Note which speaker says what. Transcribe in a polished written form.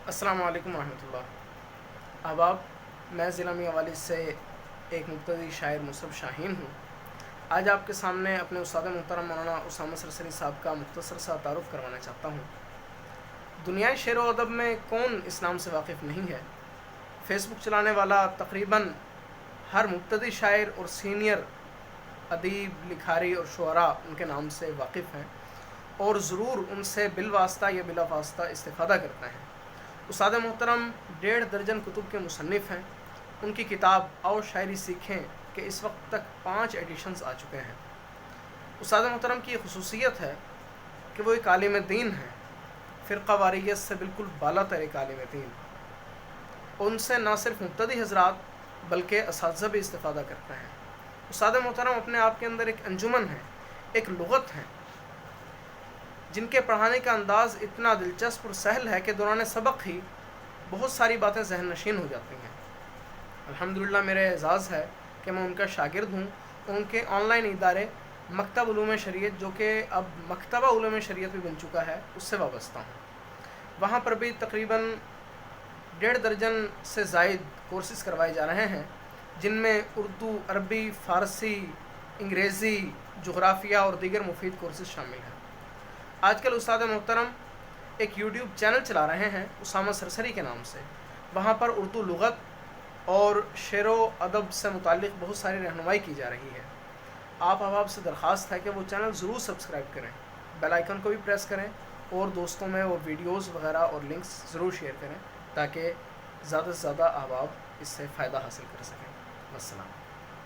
Speaker 1: السلام علیکم ورحمۃ اللہ۔ احباب، میں ضلع میاں والی سے ایک مبتدی شاعر مصعب شاہین ہوں۔ آج آپ کے سامنے اپنے استاد محترم مولانا اسامہ سرسری صاحب کا مختصر سا تعارف کروانا چاہتا ہوں۔ دنیائے شعر و ادب میں کون اسلام سے واقف نہیں ہے؟ فیس بک چلانے والا تقریباً ہر مبتدی شاعر اور سینئر ادیب، لکھاری اور شعراء ان کے نام سے واقف ہیں اور ضرور ان سے بالواسطہ یا بلا واسطہ استفادہ کرتے ہیں۔ استاد محترم 1.5 درجن کتب کے مصنف ہیں۔ ان کی کتاب آؤ شاعری سیکھیں کہ اس وقت تک 5 ایڈیشنز آ چکے ہیں۔ استاد محترم کی خصوصیت ہے کہ وہ ایک عالم دین ہیں، فرقہ واریت سے بالکل بالا تر ایک عالم دین۔ ان سے نہ صرف مبتدی حضرات بلکہ اساتذہ بھی استفادہ کرتے ہیں۔ استاد محترم اپنے آپ کے اندر ایک انجمن ہے، ایک لغت ہے، جن کے پڑھانے کا انداز اتنا دلچسپ اور سہل ہے کہ دوران سبق ہی بہت ساری باتیں ذہن نشین ہو جاتی ہیں۔ الحمدللہ میرے اعزاز ہے کہ میں ان کا شاگرد ہوں۔ ان کے آن لائن ادارے مکتب علوم شریعت، جو کہ اب مکتبہ علوم شریعت بھی بن چکا ہے، اس سے وابستہ ہوں۔ وہاں پر بھی تقریباً 1.5 درجن سے زائد کورسز کروائے جا رہے ہیں، جن میں اردو، عربی، فارسی، انگریزی، جغرافیہ اور دیگر مفید کورسز شامل ہیں۔ آج کل استاد محترم ایک یوٹیوب چینل چلا رہے ہیں اسامہ سرسری کے نام سے۔ وہاں پر اردو لغت اور شعر و ادب سے متعلق بہت ساری رہنمائی کی جا رہی ہے۔ آپ احباب سے درخواست ہے کہ وہ چینل ضرور سبسکرائب کریں، بیل آئیکن کو بھی پریس کریں اور دوستوں میں وہ ویڈیوز وغیرہ اور لنکس ضرور شیئر کریں تاکہ زیادہ سے زیادہ احباب اس سے فائدہ حاصل کر سکیں۔ والسلام۔